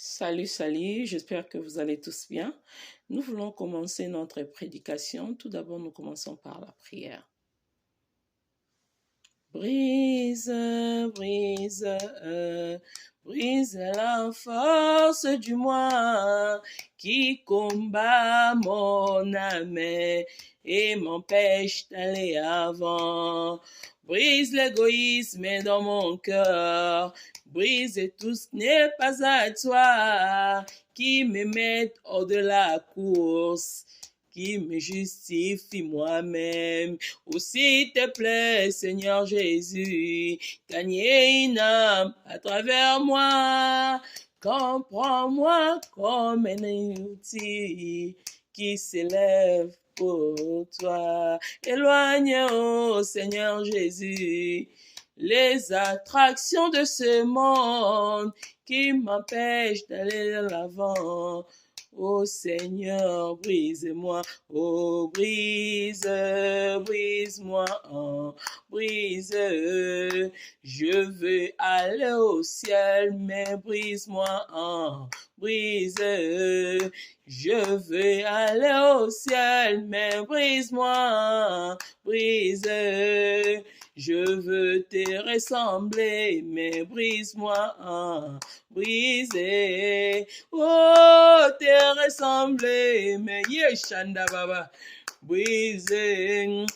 Salut, salut, j'espère que vous allez tous bien. Nous voulons commencer notre prédication. Tout d'abord, nous commençons par la prière. Brise, brise, brise la force du moi qui combat mon âme et m'empêche d'aller avant. Brise l'égoïsme dans mon cœur, brise tout ce qui n'est pas à toi, qui me met hors de la course, qui me justifie moi-même. Oh, s'il te plaît, Seigneur Jésus, gagner une âme à travers moi. Comprends-moi comme un outil qui s'élève pour toi. Éloigne, oh Seigneur Jésus, les attractions de ce monde qui m'empêchent d'aller de l'avant. Oh Seigneur, brise-moi, oh brise, brise-moi, oh, brise. Je veux aller au ciel, mais brise-moi, oh, brise. Je veux aller au ciel, mais brise-moi, brise. Je veux te ressembler, mais brise-moi, oh, brise. Oh, te ressembler, mais Yeshanda Baba, briser.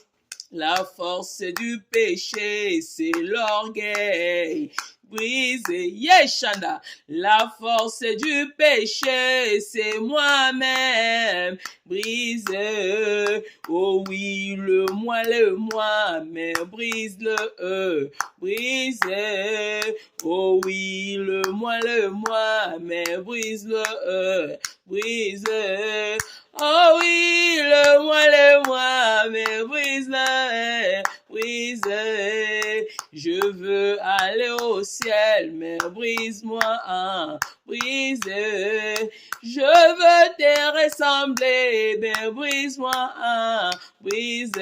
La force du péché, c'est l'orgueil. Brisé, Yeshanda. La force du péché, c'est moi-même. Brise, oh oui, le moi, mais brise-le, brise, oh oui, le moi, mais brise-le, brise, oh oui, le moi, mais brise-le, brise. Je veux aller au ciel, mais brise-moi, brise. Je veux te ressembler, mais brise-moi, brise.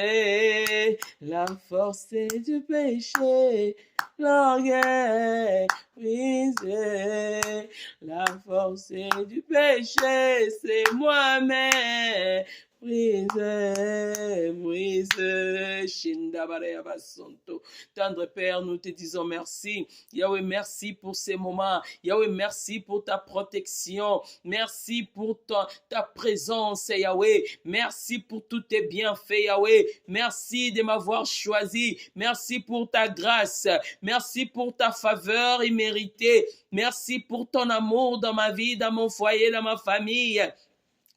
La force du péché, l'orgueil, brise. La force du péché, c'est moi-même. Brise, brise, Shindabare Abasonto. Tendre Père, nous te disons merci. Yahweh, merci pour ces moments. Yahweh, merci pour ta protection. Merci pour ta présence, Yahweh. Merci pour tous tes bienfaits, Yahweh. Merci de m'avoir choisi. Merci pour ta grâce. Merci pour ta faveur imméritée. Merci pour ton amour dans ma vie, dans mon foyer, dans ma famille.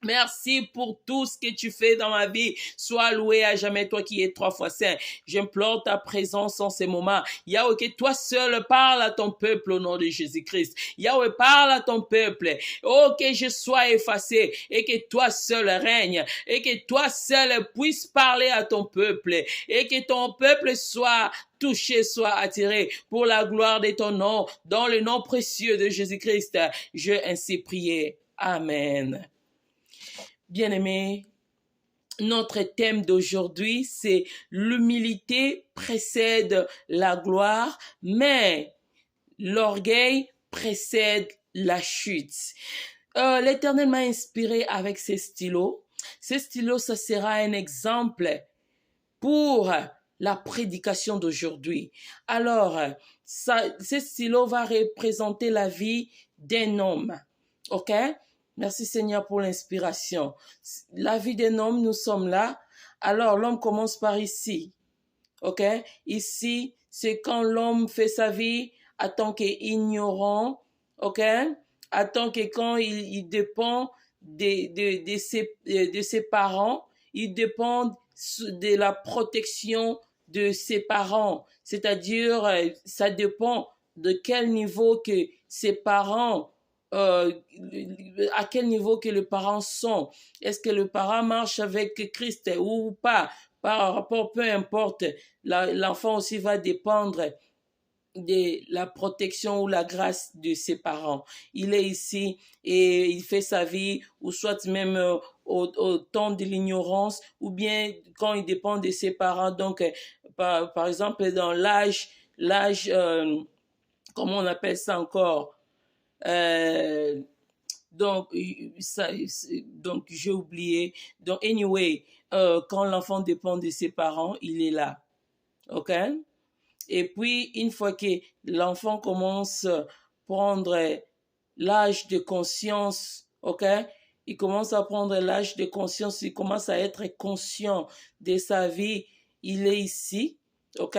Merci pour tout ce que tu fais dans ma vie. Sois loué à jamais, toi qui es 3 fois saint. J'implore ta présence en ces moments. Yahweh, que toi seul parle à ton peuple au nom de Jésus-Christ. Yahweh, parle à ton peuple. Oh, que je sois effacé et que toi seul règne et que toi seul puisse parler à ton peuple et que ton peuple soit touché, soit attiré pour la gloire de ton nom. Dans le nom précieux de Jésus-Christ, je ainsi prié. Amen. Bien-aimés, notre thème d'aujourd'hui, c'est l'humilité précède la gloire, mais l'orgueil précède la chute. L'Éternel m'a inspiré avec ces stylos. Ces stylos, ça sera un exemple pour la prédication d'aujourd'hui. Alors, ce stylo va représenter la vie d'un homme. OK? Merci Seigneur pour l'inspiration. La vie d'un homme, nous sommes là. Alors, l'homme commence par ici. OK? Ici, c'est quand l'homme fait sa vie en tant qu'ignorant. OK? En tant que quand il dépend de ses parents. Il dépend de la protection de ses parents. C'est-à-dire, ça dépend de quel niveau que ses parents à quel niveau que les parents sont. Est-ce que le parent marche avec Christ ou pas? Par rapport, peu importe, l'enfant aussi va dépendre de la protection ou la grâce de ses parents. Il est ici et il fait sa vie, ou soit même au temps de l'ignorance, ou bien quand il dépend de ses parents. Donc, par exemple, dans l'âge, comment on appelle ça encore? donc j'ai oublié. Donc, anyway, quand l'enfant dépend de ses parents, il est là. OK? Et puis, une fois que l'enfant commence à prendre l'âge de conscience, OK? Il commence à prendre l'âge de conscience, il commence à être conscient de sa vie, il est ici, OK?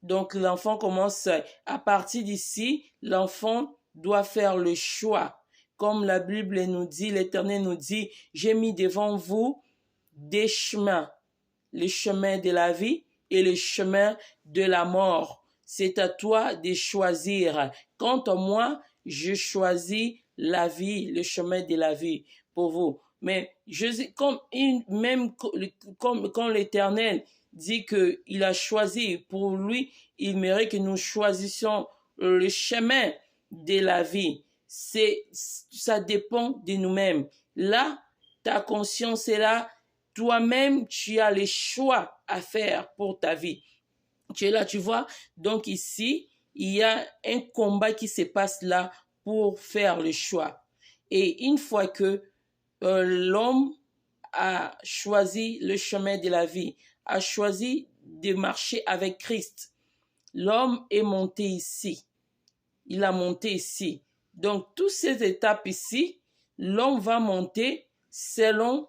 Donc, l'enfant commence, à partir d'ici, l'enfant doit faire le choix. Comme la Bible nous dit, l'Éternel nous dit, j'ai mis devant vous des chemins, le chemin de la vie et le chemin de la mort. C'est à toi de choisir. Quant à moi, je choisis la vie, le chemin de la vie pour vous. Mais même comme quand l'Éternel dit qu'il a choisi pour lui, il mérite que nous choisissions le chemin de la vie. Ça dépend de nous-mêmes. Là, ta conscience est là. Toi-même, tu as les choix à faire pour ta vie. Tu es là, tu vois. Donc ici, il y a un combat qui se passe là pour faire le choix. Et une fois que l'homme a choisi le chemin de la vie, a choisi de marcher avec Christ, l'homme est monté ici. Il a monté ici. Donc, toutes ces étapes ici, l'homme va monter selon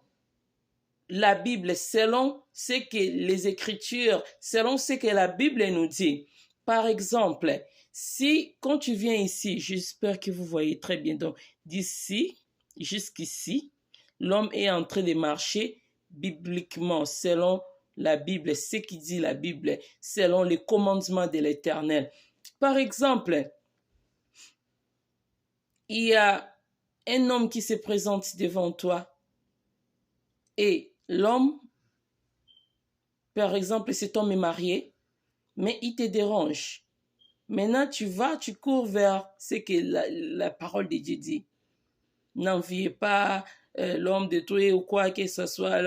la Bible, selon ce que les Écritures, selon ce que la Bible nous dit. Par exemple, si quand tu viens ici, j'espère que vous voyez très bien, donc d'ici jusqu'ici, l'homme est en train de marcher bibliquement, selon la Bible, ce qui dit la Bible, selon les commandements de l'Éternel. Par exemple, il y a un homme qui se présente devant toi et l'homme, par exemple, cet homme est marié, mais il te dérange. Maintenant, tu cours vers ce que la parole de Dieu dit. N'enviez pas l'homme de toi ou quoi que ce soit,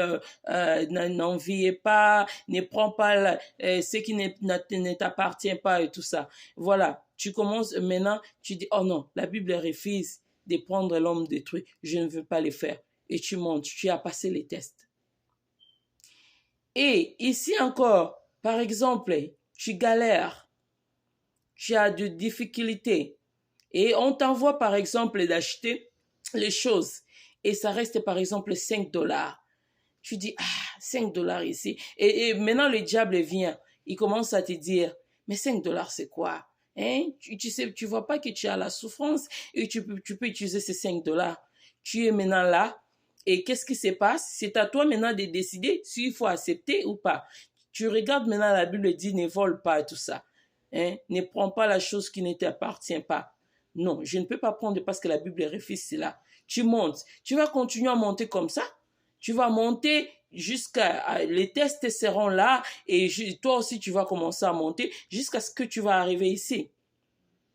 n'enviez pas, ne prends pas ce qui ne t'appartient pas et tout ça. Voilà, tu commences maintenant, tu dis, oh non, la Bible refuse de prendre l'homme détruit, je ne veux pas le faire. Et tu montes, tu as passé les tests. Et ici encore, par exemple, tu galères, tu as de difficultés et on t'envoie par exemple d'acheter les choses et ça reste par exemple 5 $. Tu dis, ah, 5 $ ici. Et maintenant le diable vient, il commence à te dire, mais 5 $ c'est quoi? Hein? Tu sais, tu vois pas que tu as la souffrance et tu peux utiliser ces 5 $. Tu es maintenant là. Et qu'est-ce qui se passe? C'est à toi maintenant de décider s'il faut accepter ou pas. Tu regardes maintenant la Bible dit ne vole pas et tout ça. Hein? Ne prends pas la chose qui ne t'appartient pas. Non, je ne peux pas prendre parce que la Bible refuse cela. Tu montes. Tu vas continuer à monter comme ça. Tu vas monter jusqu'à... Les tests seront là et toi aussi tu vas commencer à monter jusqu'à ce que tu vas arriver ici.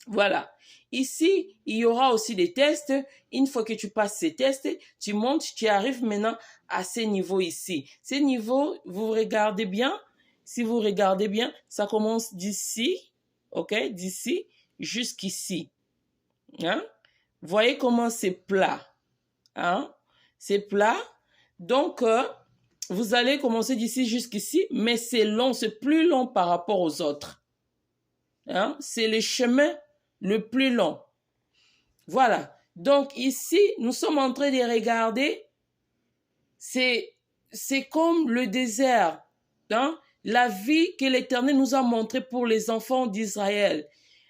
Voilà. Ici, il y aura aussi des tests. Une fois que tu passes ces tests, tu montes, tu arrives maintenant à ces niveaux ici. Ces niveaux, vous regardez bien. Si vous regardez bien, ça commence d'ici, ok, d'ici jusqu'ici. Hein? Voyez comment c'est plat. Hein? C'est plat. Donc, vous allez commencer d'ici jusqu'ici, mais c'est long, c'est plus long par rapport aux autres. Hein? C'est le chemin le plus long. Voilà. Donc ici, nous sommes en train de regarder, c'est comme le désert, hein? La vie que l'Éternel nous a montrée pour les enfants d'Israël.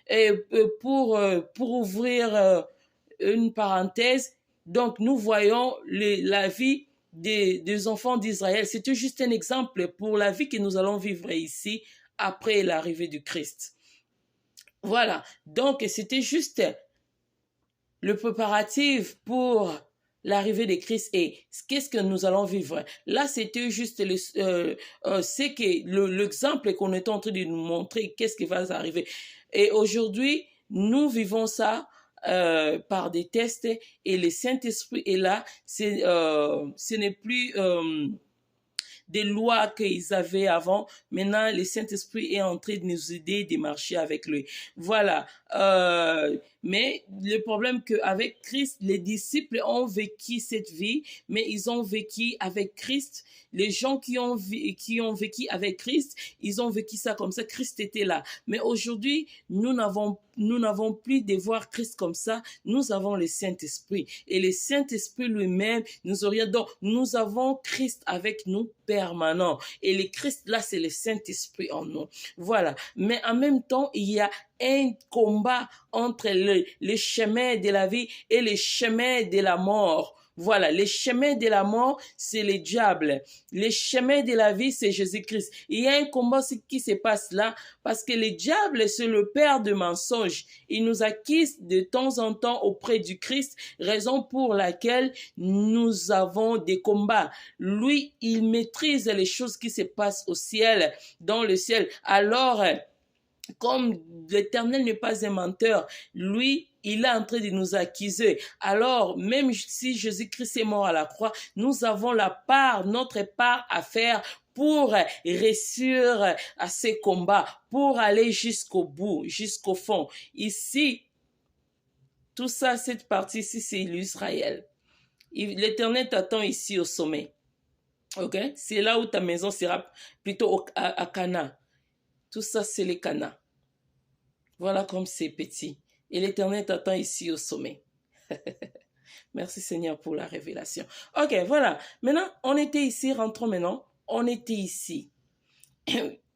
Et pour ouvrir une parenthèse, donc nous voyons la vie des enfants d'Israël. C'était juste un exemple pour la vie que nous allons vivre ici après l'arrivée du Christ. Voilà, donc c'était juste le préparatif pour l'arrivée de Christ et qu'est-ce que nous allons vivre. Là, c'était juste l'exemple qu'on est en train de nous montrer, qu'est-ce qui va arriver. Et aujourd'hui, nous vivons ça par des tests et le Saint-Esprit est là. Ce n'est plus des lois qu'ils avaient avant. Maintenant, le Saint-Esprit est en train de nous aider de marcher avec lui. Voilà. Mais le problème qu'avec Christ, les disciples ont vécu cette vie, mais ils ont vécu avec Christ. Les gens qui ont vécu avec Christ, ils ont vécu ça comme ça. Christ était là. Mais aujourd'hui, nous n'avons plus de voir Christ comme ça. Nous avons le Saint-Esprit. Et le Saint-Esprit lui-même nous oriente. Donc, nous avons Christ avec nous permanent. Et le Christ, là, c'est le Saint-Esprit en nous. Voilà. Mais en même temps, il y a un combat entre les chemins de la vie et les chemins de la mort. Voilà, les chemins de la mort, c'est le diable. Les chemins de la vie, c'est Jésus-Christ. Il y a un combat qui se passe là parce que le diable, c'est le père de mensonges. Il nous acquise de temps en temps auprès du Christ, raison pour laquelle nous avons des combats. Lui, il maîtrise les choses qui se passent au ciel, dans le ciel. Alors, comme l'Éternel n'est pas un menteur, lui, il est en train de nous accuser. Alors, même si Jésus-Christ est mort à la croix, nous avons notre part à faire pour réussir à ces combats, pour aller jusqu'au bout, jusqu'au fond. Ici, tout ça, cette partie ici, c'est l'Israël. L'Éternel t'attend ici au sommet. Ok? C'est là où ta maison sera plutôt à Cana. Tout ça, c'est les Cana. Voilà comme c'est petit. Et l'Éternel t'attend ici au sommet. Merci Seigneur pour la révélation. Ok, voilà. Maintenant, on était ici, rentrons maintenant. On était ici.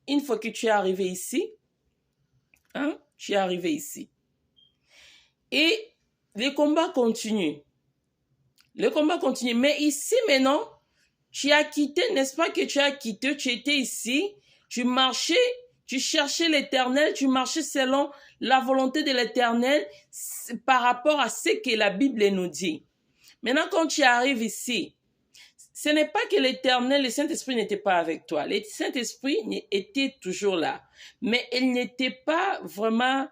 Une fois que tu es arrivé ici, tu es arrivé ici. Et les combats continuent. Le combat continue. Mais ici maintenant, tu as quitté, n'est-ce pas que tu as quitté, tu étais ici, tu marchais, tu cherchais l'Éternel, tu marchais selon la volonté de l'Éternel par rapport à ce que la Bible nous dit. Maintenant, quand tu arrives ici, ce n'est pas que l'Éternel, le Saint-Esprit n'était pas avec toi. Le Saint-Esprit était toujours là. Mais il n'était pas vraiment,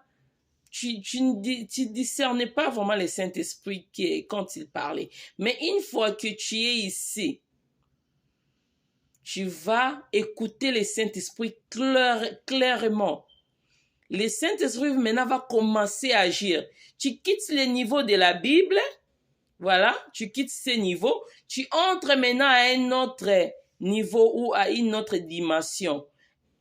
tu discernais pas vraiment le Saint-Esprit quand il parlait. Mais une fois que tu es ici, tu vas écouter le Saint-Esprit clairement. Le Saint-Esprit maintenant va commencer à agir. Tu quittes le niveau de la Bible, voilà, tu quittes ce niveau, tu entres maintenant à un autre niveau ou à une autre dimension.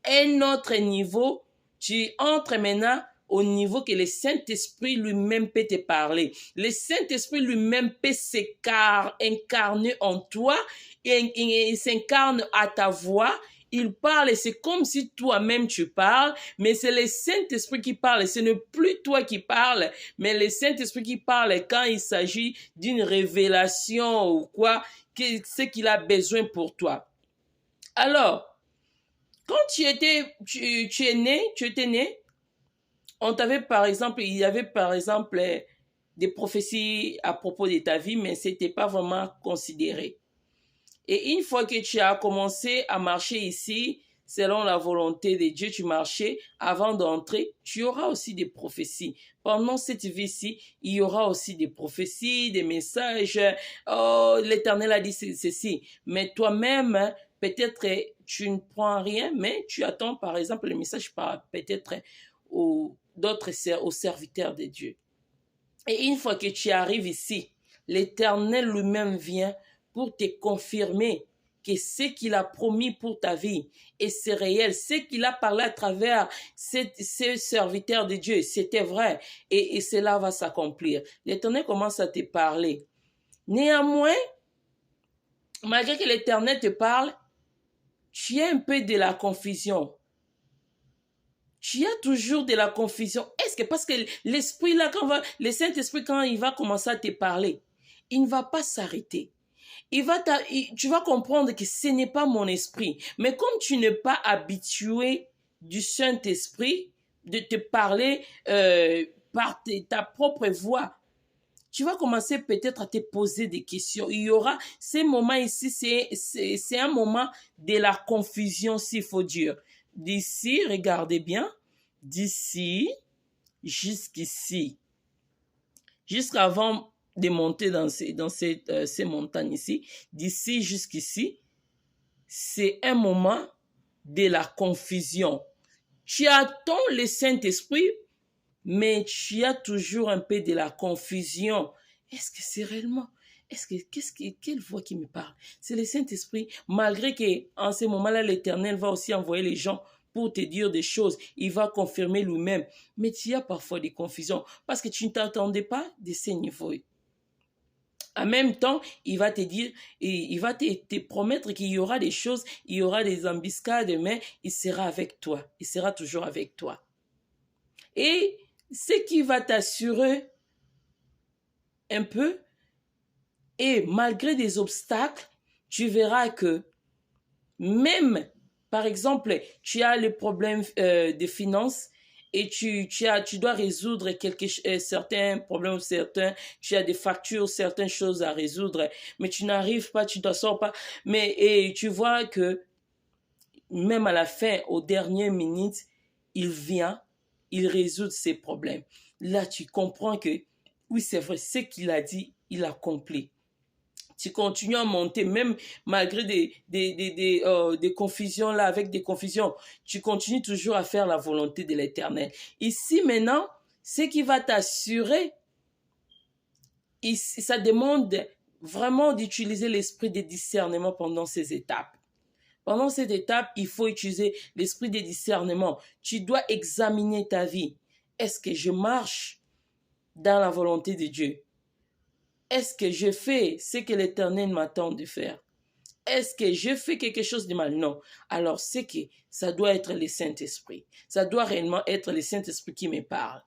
Un autre niveau, tu entres maintenant au niveau que le Saint-Esprit lui-même peut te parler. Le Saint-Esprit lui-même peut s'incarner en toi et il s'incarne à ta voix. Il parle et c'est comme si toi-même tu parles, mais c'est le Saint-Esprit qui parle. Ce n'est plus toi qui parles, mais le Saint-Esprit qui parle quand il s'agit d'une révélation ou quoi, ce qu'il a besoin pour toi. Alors, quand tu étais né, on t'avait par exemple, il y avait par exemple des prophéties à propos de ta vie, mais c'était pas vraiment considéré. Et une fois que tu as commencé à marcher ici, selon la volonté de Dieu, tu marchais, avant d'entrer, tu auras aussi des prophéties. Pendant cette vie-ci, il y aura aussi des prophéties, des messages. Oh, l'Éternel a dit ceci. Mais toi-même, peut-être tu ne prends rien, mais tu attends par exemple le message peut-être aux serviteurs de Dieu. Et une fois que tu arrives ici, l'Éternel lui-même vient pour te confirmer que ce qu'il a promis pour ta vie, et c'est réel, ce qu'il a parlé à travers ces serviteurs de Dieu, c'était vrai, et cela va s'accomplir. L'Éternel commence à te parler. Néanmoins, malgré que l'Éternel te parle, tu as un peu de la confusion. Tu as toujours de la confusion. Est-ce que parce que l'esprit là, le Saint-Esprit, quand il va commencer à te parler, il ne va pas s'arrêter. Tu vas comprendre que ce n'est pas mon esprit. Mais comme tu n'es pas habitué du Saint-Esprit de te parler par ta propre voix, tu vas commencer peut-être à te poser des questions. Il y aura ces moments ici, c'est un moment de la confusion, s'il faut dire. D'ici, regardez bien, d'ici jusqu'ici, jusqu'avant de monter dans ces montagnes ici, d'ici jusqu'ici, c'est un moment de la confusion. Tu attends le Saint-Esprit, mais tu as toujours un peu de la confusion. Est-ce que c'est réellement... quelle voix qui me parle? C'est le Saint-Esprit. Malgré qu'en ce moment-là, l'Éternel va aussi envoyer les gens pour te dire des choses. Il va confirmer lui-même. Mais tu as parfois des confusions parce que tu ne t'attendais pas de ces niveaux. En même temps, il va te dire, il va te promettre qu'il y aura des choses, il y aura des embuscades, mais il sera avec toi. Il sera toujours avec toi. Et ce qui va t'assurer un peu, et malgré des obstacles, tu verras que même, par exemple, tu as le problème de finances et tu dois résoudre certains problèmes, tu as des factures, certaines choses à résoudre, mais tu n'arrives pas, tu ne t'en sors pas. Et tu vois que même à la fin, aux dernières minutes, il vient, il résout ses problèmes. Là, tu comprends que, oui, c'est vrai, ce qu'il a dit, il accomplit. Tu continues à monter, même malgré des confusions là, avec des confusions, tu continues toujours à faire la volonté de l'Éternel. Ici, maintenant, ce qui va t'assurer, ça demande vraiment d'utiliser l'esprit de discernement pendant ces étapes. Pendant cette étape, il faut utiliser l'esprit de discernement. Tu dois examiner ta vie. Est-ce que je marche dans la volonté de Dieu? Est-ce que je fais ce que l'Éternel m'attend de faire? Est-ce que je fais quelque chose de mal? Non. Alors, c'est que ça doit être le Saint-Esprit. Ça doit réellement être le Saint-Esprit qui me parle.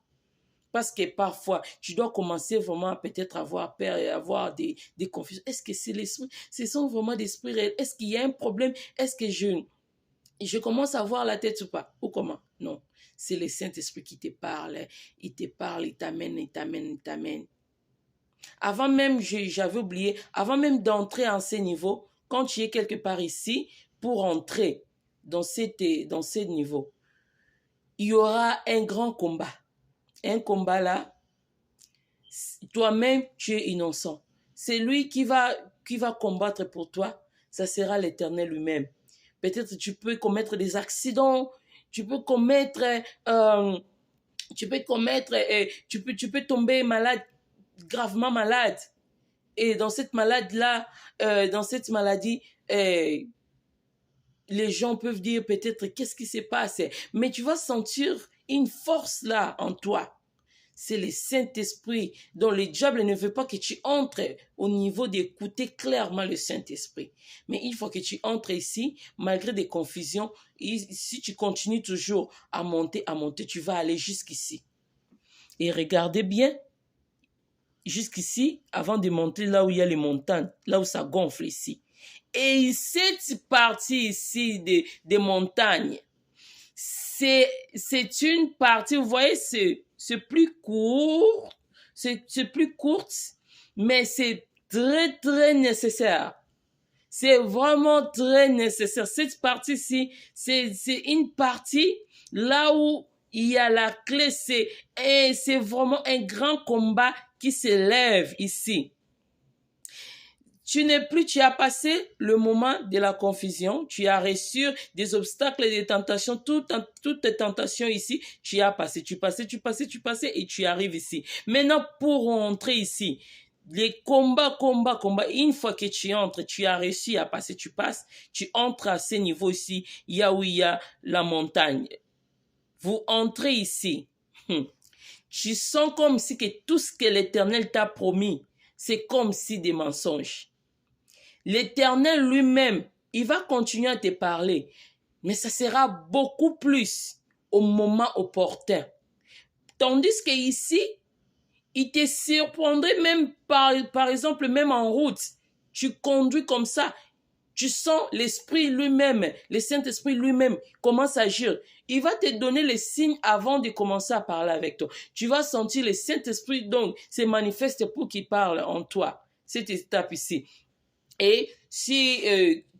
Parce que parfois, tu dois commencer vraiment à peut-être avoir peur et avoir des confusions. Est-ce que c'est l'esprit? Ce sont vraiment des esprits réels? Est-ce qu'il y a un problème? Est-ce que je commence à avoir la tête ou pas? Ou comment? Non. C'est le Saint-Esprit qui te parle. Il te parle, il t'amène, il t'amène, il t'amène. Avant même, j'avais oublié, avant même d'entrer en ces niveaux, quand tu es quelque part ici, pour entrer dans ces niveaux, il y aura un grand combat. Un combat là, toi-même, tu es innocent. C'est lui qui va combattre pour toi. Ça sera l'Éternel lui-même. Peut-être tu peux commettre des accidents, tu peux tomber malade, gravement malade. Et dans cette maladie, les gens peuvent dire peut-être qu'est-ce qui se passe. Mais tu vas sentir une force là en toi. C'est le Saint-Esprit dont le diable ne veut pas que tu entres au niveau d'écouter clairement le Saint-Esprit. Mais il faut que tu entres ici, malgré des confusions. Si tu continues toujours à monter, tu vas aller jusqu'ici. Et regardez bien, jusqu'ici, avant de monter là où il y a les montagnes, là où ça gonfle ici. Et cette partie ici des montagnes, c'est une partie, vous voyez, c'est plus court, c'est plus courte, mais c'est très, très nécessaire. C'est vraiment très nécessaire. Cette partie-ci, c'est une partie là où il y a la clé, c'est vraiment un grand combat qui s'élève ici. Tu as passé le moment de la confusion, tu as reçu des obstacles et des tentations, toutes tes tentations ici, tu as passé, tu passais et tu arrives ici. Maintenant, pour entrer ici, les combats, une fois que tu entres, tu as réussi à passer, tu passes, tu entres à ce niveau ici, il y a la montagne. Vous entrez ici, tu sens comme si que tout ce que l'Éternel t'a promis, c'est comme si des mensonges. L'Éternel lui-même, il va continuer à te parler, mais ça sera beaucoup plus au moment opportun. Tandis que ici, il te surprendrait même par exemple, même en route. Tu conduis comme ça, tu sens l'Esprit lui-même, le Saint-Esprit lui-même commence à agir. Il va te donner les signes avant de commencer à parler avec toi. Tu vas sentir le Saint-Esprit donc se manifeste pour qu'il parle en toi. Cette étape ici. Et si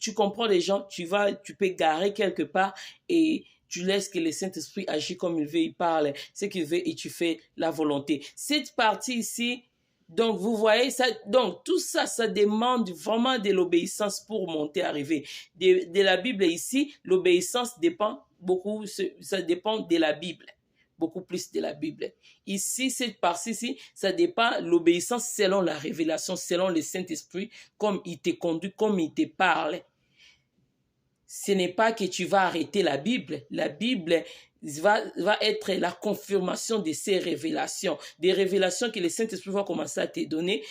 tu comprends les gens, tu peux garer quelque part et tu laisses que le Saint-Esprit agisse comme il veut, il parle ce qu'il veut et tu fais la volonté. Cette partie ici, Donc, vous voyez, ça, donc tout ça, ça demande vraiment de l'obéissance pour monter, arriver. De la Bible ici, l'obéissance dépend beaucoup, ça dépend de la Bible, beaucoup plus de la Bible. Ici, cette partie-ci, ça dépend l'obéissance selon la révélation, selon le Saint-Esprit, comme il te conduit, comme il te parle. Ce n'est pas que tu vas arrêter la Bible. La Bible va être la confirmation de ces révélations. Des révélations que le Saint-Esprit va commencer à te donner.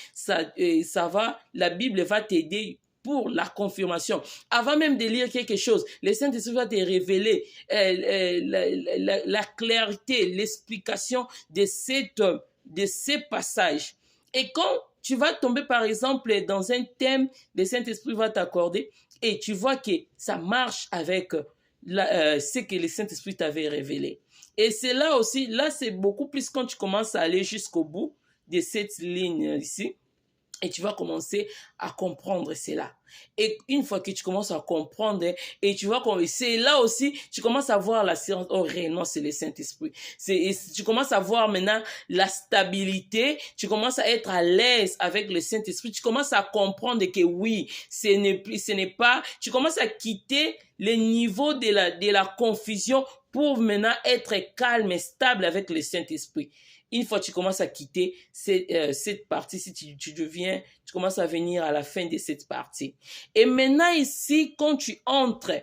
La Bible va t'aider pour la confirmation. Avant même de lire quelque chose, le Saint-Esprit va te révéler la clarté, l'explication de ces passages. Et quand tu vas tomber, par exemple, dans un thème, le Saint-Esprit va t'accorder et tu vois que ça marche avec ce que le Saint-Esprit t'avait révélé. Et c'est là aussi, là c'est beaucoup plus quand tu commences à aller jusqu'au bout de cette ligne ici. Et tu vas commencer à comprendre cela. Et une fois que tu commences à comprendre, et tu vois comme c'est là aussi, tu commences à voir la science. Oh, réellement, c'est le Saint-Esprit. Tu commences à voir maintenant la stabilité. Tu commences à être à l'aise avec le Saint-Esprit. Tu commences à comprendre que oui, ce n'est pas. Tu commences à quitter le niveau de la confusion pour maintenant être calme et stable avec le Saint-Esprit. Une fois que tu commences à quitter cette partie, si tu commences à venir à la fin de cette partie. Et maintenant ici, quand tu entres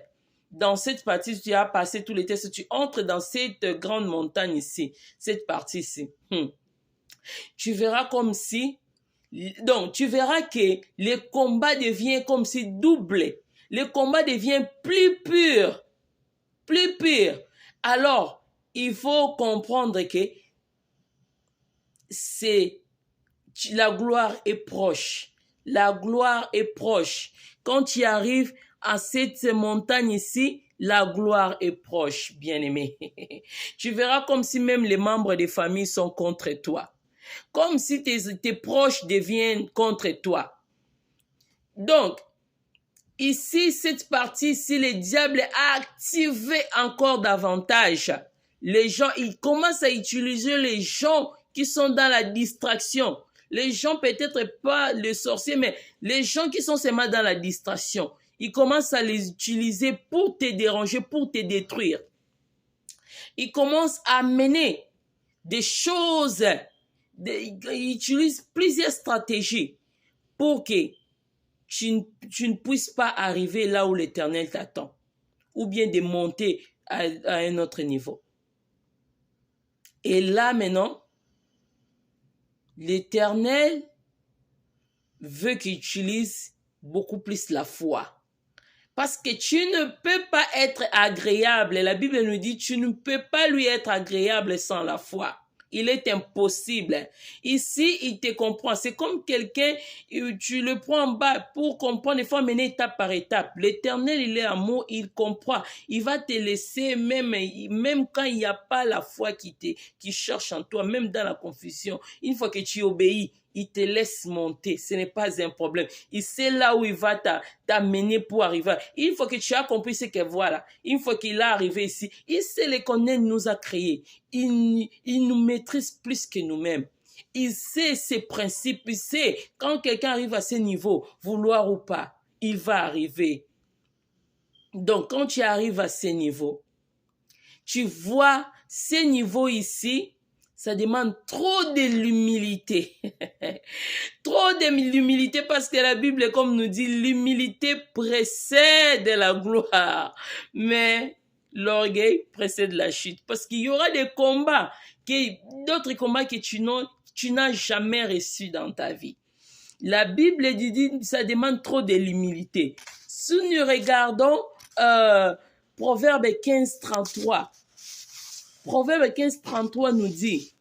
dans cette partie, tu as passé tous les tests, tu entres dans cette grande montagne ici, cette partie ici. Tu verras comme si, donc tu verras que le combat devient comme si double. Le combat devient plus pur. Plus pur. Alors, il faut comprendre que la gloire est proche. La gloire est proche. Quand tu arrives à cette montagne ici, la gloire est proche, bien-aimé. Tu verras comme si même les membres des familles sont contre toi. Comme si tes proches deviennent contre toi. Donc, ici, cette partie-ci, le diable a activé encore davantage. Les gens, ils commencent à utiliser les gens qui sont dans la distraction. Les gens, peut-être pas les sorciers, mais les gens qui sont seulement dans la distraction. Ils commencent à les utiliser pour te déranger, pour te détruire. Ils commencent à mener des choses. Ils utilisent plusieurs stratégies pour que tu ne puisses pas arriver là où l'Éternel t'attend. Ou bien de monter à un autre niveau. Et là, maintenant, l'Éternel veut qu'il utilise beaucoup plus la foi. Parce que tu ne peux pas être agréable. La Bible nous dit, tu ne peux pas lui être agréable sans la foi. Il est impossible. Ici, il te comprend. C'est comme quelqu'un, tu le prends en bas pour comprendre. Il faut mener étape par étape. L'Éternel, il est amour, il comprend. Il va te laisser même quand il n'y a pas la foi qui cherche en toi, même dans la confusion. Une fois que tu obéis, il te laisse monter. Ce n'est pas un problème. Il sait là où il va t'amener pour arriver. Une fois que tu as compris ce que voilà, une fois qu'il est arrivé ici, il sait les connaître, nous a créés. Il nous maîtrise plus que nous-mêmes. Il sait ses principes. Il sait quand quelqu'un arrive à ce niveau, vouloir ou pas, il va arriver. Donc, quand tu arrives à ce niveau, tu vois ce niveau ici, ça demande trop de l'humilité. Trop de l'humilité parce que la Bible, comme nous dit, l'humilité précède la gloire. Mais l'orgueil précède la chute. Parce qu'il y aura des combats, d'autres combats que tu n'as jamais reçus dans ta vie. La Bible dit, ça demande trop de l'humilité. Si nous regardons Proverbe 15, 33, Proverbe 15, 33 nous dit,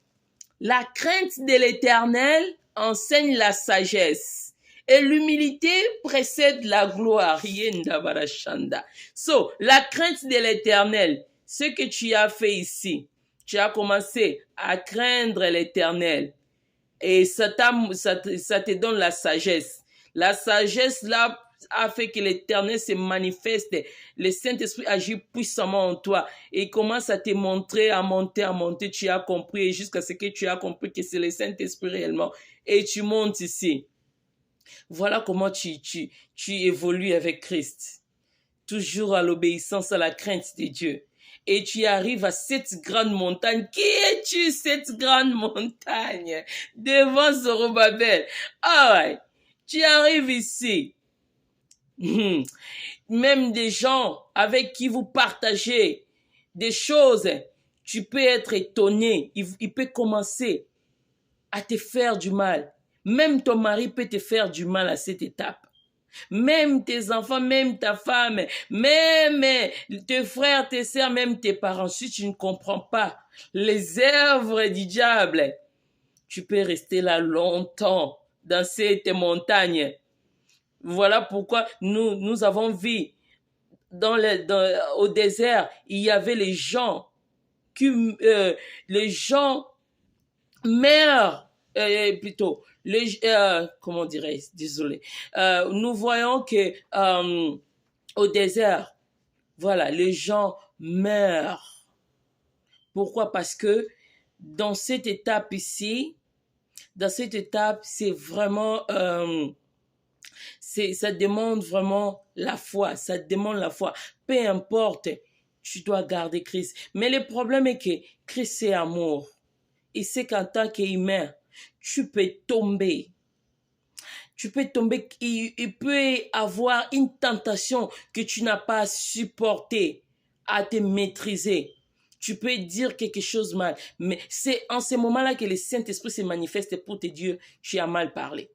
la crainte de l'Éternel enseigne la sagesse et l'humilité précède la gloire. So, la crainte de l'Éternel, ce que tu as fait ici, tu as commencé à craindre l'Éternel et ça te donne la sagesse. La sagesse là, a fait que l'Éternel se manifeste. Le Saint-Esprit agit puissamment en toi et il commence à te montrer, à monter. Tu as compris jusqu'à ce que tu as compris que c'est le Saint-Esprit réellement. Et tu montes ici. Voilà comment tu évolues avec Christ. Toujours à l'obéissance, à la crainte de Dieu. Et tu arrives à cette grande montagne. Qui es-tu, cette grande montagne? Devant Zorobabel. Ah ouais. Tu arrives ici. Même des gens avec qui vous partagez des choses, tu peux être étonné. Il peut commencer à te faire du mal. Même ton mari peut te faire du mal à cette étape. Même tes enfants, même ta femme, même tes frères, tes sœurs, même tes parents. Si tu ne comprends pas les œuvres du diable, tu peux rester là longtemps dans cette montagne. Voilà pourquoi nous avons vu au désert, il y avait les gens meurent plutôt. Comment dirais-je? Désolé. Nous voyons que au désert, voilà, les gens meurent. Pourquoi? Parce que dans cette étape ici, c'est vraiment, ça demande vraiment la foi. Ça demande la foi. Peu importe, tu dois garder Christ. Mais le problème est que Christ, c'est amour. Et c'est qu'en tant qu'humain, tu peux tomber. Il peut y avoir une tentation que tu n'as pas supporté à te maîtriser. Tu peux dire quelque chose mal. Mais c'est en ce moment-là que le Saint-Esprit se manifeste pour te dire, tu as mal parlé.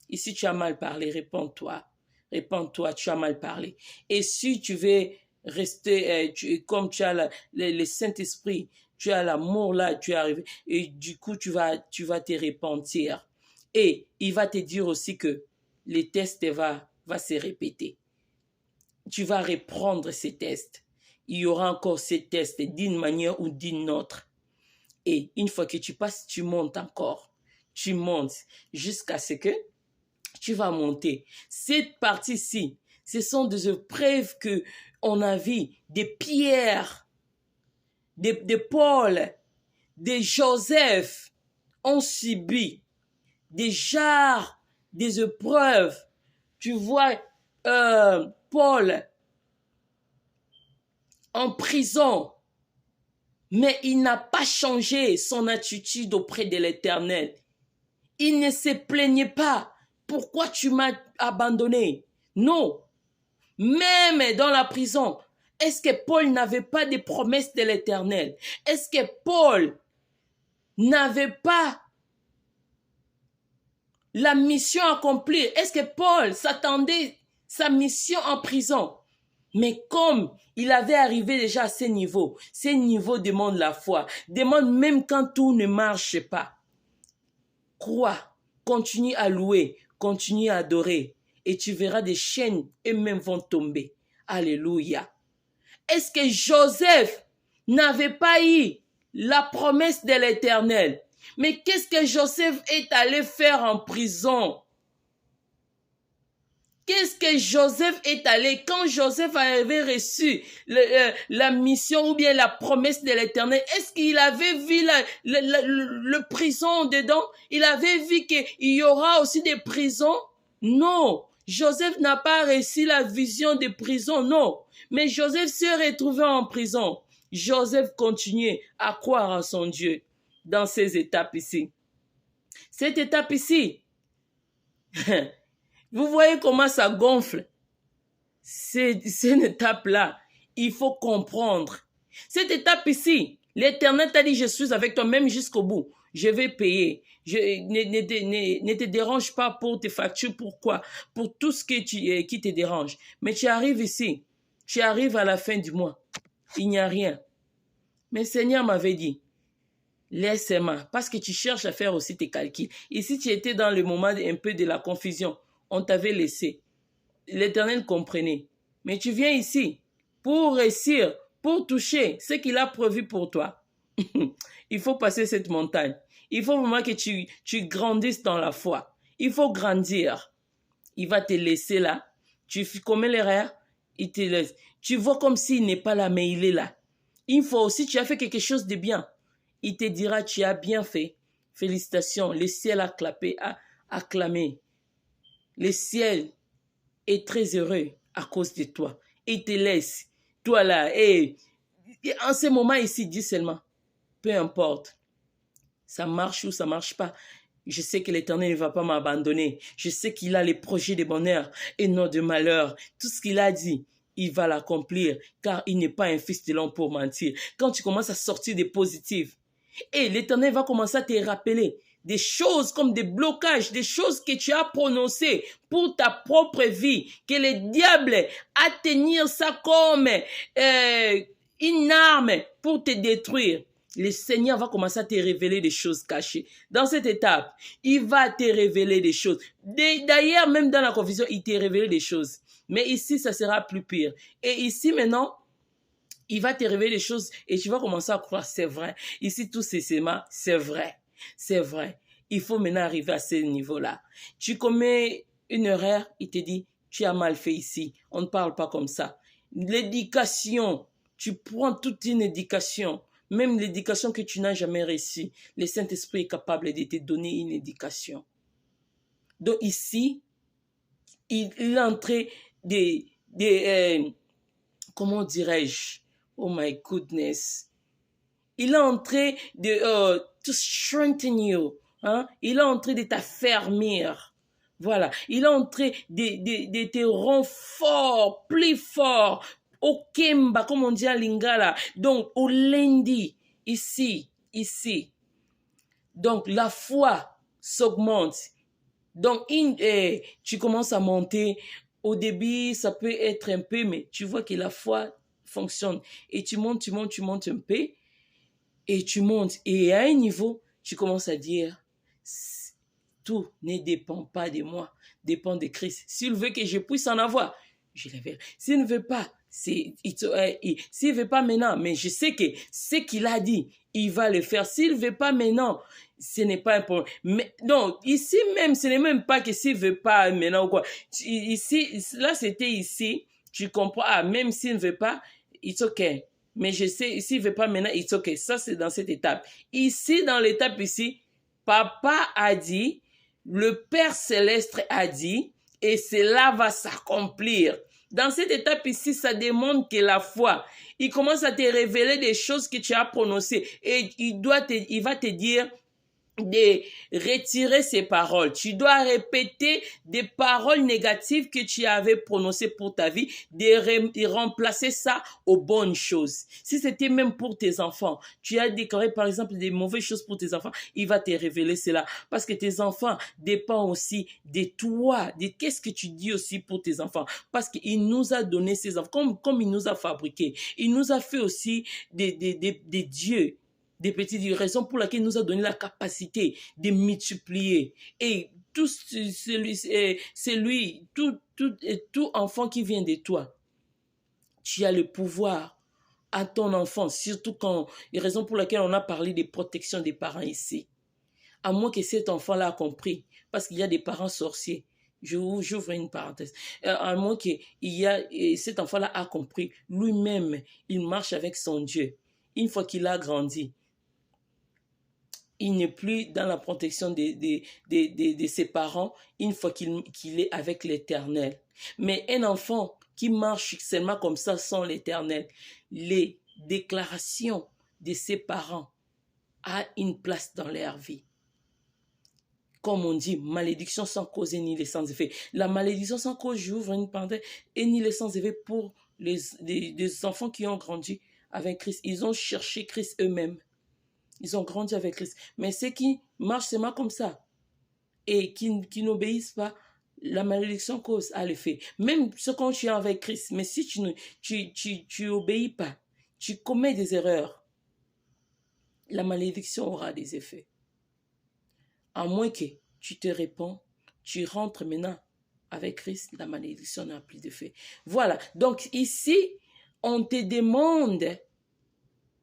Et si tu as mal parlé, réponds-toi. Réponds-toi, tu as mal parlé. Et si tu veux rester, comme tu as le Saint-Esprit, tu as l'amour là, tu es arrivé. Et du coup, tu vas te repentir. Et il va te dire aussi que les tests va se répéter. Tu vas reprendre ces tests. Il y aura encore ces tests d'une manière ou d'une autre. Et une fois que tu passes, tu montes encore. Tu montes jusqu'à ce que tu vas monter. Cette partie-ci, ce sont des épreuves qu'on a vues, des Pierre, des Paul, des Joseph ont subi déjà des épreuves. Tu vois, Paul en prison, mais il n'a pas changé son attitude auprès de l'Éternel. Il ne se plaignait pas. Pourquoi tu m'as abandonné? Non. Même dans la prison, est-ce que Paul n'avait pas des promesses de l'Éternel? Est-ce que Paul n'avait pas la mission accomplie? Est-ce que Paul s'attendait sa mission en prison? Mais comme il avait arrivé déjà à ces niveaux demandent la foi, demandent même quand tout ne marche pas. Crois, continue à louer, continue à adorer et tu verras des chaînes eux-mêmes vont tomber. Alléluia. Est-ce que Joseph n'avait pas eu la promesse de l'Éternel? Mais qu'est-ce que Joseph est allé faire en prison? Qu'est-ce que Joseph est allé, quand Joseph avait reçu la mission ou bien la promesse de l'Éternel, est-ce qu'il avait vu le prison dedans? Il avait vu qu'il y aura aussi des prisons? Non. Joseph n'a pas reçu la vision des prisons, non. Mais Joseph s'est retrouvé en prison. Joseph continuait à croire en son Dieu dans ces étapes ici. Cette étape ici, vous voyez comment ça gonfle. C'est une étape-là. Il faut comprendre. Cette étape ici, l'Éternel t'a dit, je suis avec toi même jusqu'au bout. Je vais payer. Ne te dérange pas pour tes factures. Pourquoi? Pour tout ce qui te dérange. Mais tu arrives ici. Tu arrives à la fin du mois. Il n'y a rien. Mais le Seigneur m'avait dit, laisse-moi. Parce que tu cherches à faire aussi tes calculs. Ici, tu étais dans le moment un peu de la confusion. On t'avait laissé. L'Éternel comprenait. Mais tu viens ici pour réussir, pour toucher ce qu'il a prévu pour toi. Il faut passer cette montagne. Il faut vraiment que tu grandisses dans la foi. Il faut grandir. Il va te laisser là. Tu commets l'erreur, il te laisse. Tu vois comme s'il n'est pas là, mais il est là. Une fois aussi, tu as fait quelque chose de bien. Il te dira, tu as bien fait. Félicitations. Le ciel a clapé, a acclamé. Le ciel est très heureux à cause de toi. Il te laisse. Toi là, et en ce moment ici, dis seulement, peu importe, ça marche ou ça marche pas. Je sais que l'Éternel ne va pas m'abandonner. Je sais qu'il a les projets de bonheur et non de malheur. Tout ce qu'il a dit, il va l'accomplir, car il n'est pas un fils de l'homme pour mentir. Quand tu commences à sortir des positifs, et l'Éternel va commencer à te rappeler des choses comme des blocages, des choses que tu as prononcées pour ta propre vie, que le diable a tenir ça comme une arme pour te détruire. Le Seigneur va commencer à te révéler des choses cachées. Dans cette étape, il va te révéler des choses. D'ailleurs, même dans la confusion, il t'a révélé des choses. Mais ici, ça sera plus pire. Et ici, maintenant, il va te révéler des choses et tu vas commencer à croire, c'est vrai. Ici, tout c'est vrai. C'est vrai. Il faut maintenant arriver à ce niveau-là. Tu commets une erreur, il te dit, tu as mal fait ici. On ne parle pas comme ça. L'éducation, tu prends toute une éducation, même l'éducation que tu n'as jamais reçue. Le Saint-Esprit est capable de te donner une éducation. Donc ici, il est entré comment dirais-je? Oh my goodness. Il est en train de to strengthen you. Hein? Il est en train de t'affermir. Voilà. Il est en train de te rendre fort, plus fort. Au Kemba, comme on dit à Lingala. Donc, au lundi, ici. Donc, la foi s'augmente. Donc, tu commences à monter. Au début, ça peut être un peu, mais tu vois que la foi fonctionne. Et tu montes un peu. Et tu montes. Et à un niveau, tu commences à dire, tout ne dépend pas de moi, dépend de Christ. S'il veut que je puisse en avoir, je le verrai. S'il ne veut pas, s'il ne veut pas maintenant, mais je sais que ce qu'il a dit, il va le faire. S'il ne veut pas maintenant, ce n'est pas un problème. Mais non, ici même, ce n'est même pas que s'il ne veut pas maintenant ou quoi. Ici, là, c'était ici, tu comprends, ah, même s'il ne veut pas, it's okay. Mais je sais, s'il ne veut pas maintenant, it's okay. Ça, c'est dans cette étape. Ici, dans l'étape ici, Papa a dit, le Père Céleste a dit, et cela va s'accomplir. Dans cette étape ici, ça demande que la foi, il commence à te révéler des choses que tu as prononcées. Et il va te dire de retirer ces paroles. Tu dois répéter des paroles négatives que tu avais prononcées pour ta vie, de remplacer ça aux bonnes choses. Si c'était même pour tes enfants, tu as déclaré par exemple des mauvaises choses pour tes enfants, il va te révéler cela. Parce que tes enfants dépendent aussi de toi, de qu'est-ce que tu dis aussi pour tes enfants. Parce qu'il nous a donné ces enfants, comme il nous a fabriqués. Il nous a fait aussi des dieux. Des petites raisons pour lesquelles il nous a donné la capacité de multiplier. Et tout enfant qui vient de toi, tu as le pouvoir à ton enfant, surtout quand, les raisons pour lesquelles on a parlé de protection des parents ici. À moins que cet enfant-là a compris, parce qu'il y a des parents sorciers. J'ouvre une parenthèse. À moins que cet enfant-là a compris, lui-même, il marche avec son Dieu. Une fois qu'il a grandi, il n'est plus dans la protection de ses parents une fois qu'il est avec l'Éternel. Mais un enfant qui marche seulement comme ça sans l'Éternel, les déclarations de ses parents ont une place dans leur vie. Comme on dit, malédiction sans cause et ni les sans effet. La malédiction sans cause, j'ouvre une parenthèse, et ni les sans effet pour les enfants qui ont grandi avec Christ. Ils ont cherché Christ eux-mêmes. Ils ont grandi avec Christ. Mais ceux qui marchent seulement comme ça et qui n'obéissent pas, la malédiction cause à l'effet. Même ce quand tu es avec Christ, mais si tu obéis pas, tu commets des erreurs, la malédiction aura des effets. À moins que tu te répands, tu rentres maintenant avec Christ, la malédiction n'a plus d'effet. Voilà. Donc ici, on te demande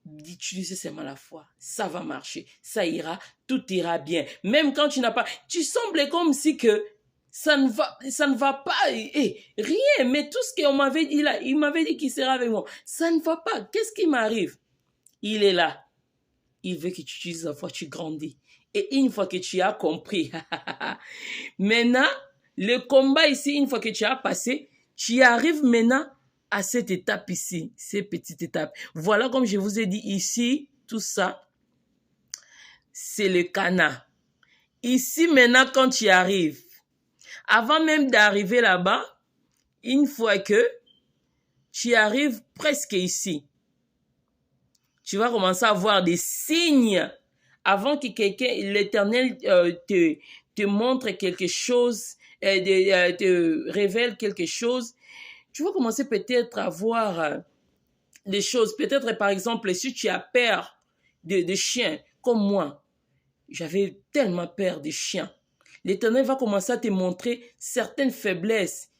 d'utiliser seulement la foi. Ça va marcher. Ça ira. Tout ira bien. Même quand tu n'as pas... Tu sembles comme si que Ça ne va pas. Rien, mais tout ce qu'on m'avait dit là, il m'avait dit qu'il sera avec moi. Ça ne va pas. Qu'est-ce qui m'arrive? Il est là. Il veut que tu utilises la foi, tu grandis. Et une fois que tu as compris, maintenant, le combat ici, une fois que tu as passé, tu arrives maintenant à cette étape ici, ces petites étapes. Voilà, comme je vous ai dit ici, tout ça, c'est le Cana. Ici, maintenant, quand tu arrives, avant même d'arriver là-bas, une fois que tu arrives presque ici, tu vas commencer à voir des signes avant que quelqu'un, l'Éternel te montre quelque chose, te révèle quelque chose. Tu vas commencer peut-être à voir des choses. Peut-être, par exemple, si tu as peur de chiens, comme moi, j'avais tellement peur des chiens. L'Éternel va commencer à te montrer certaines faiblesses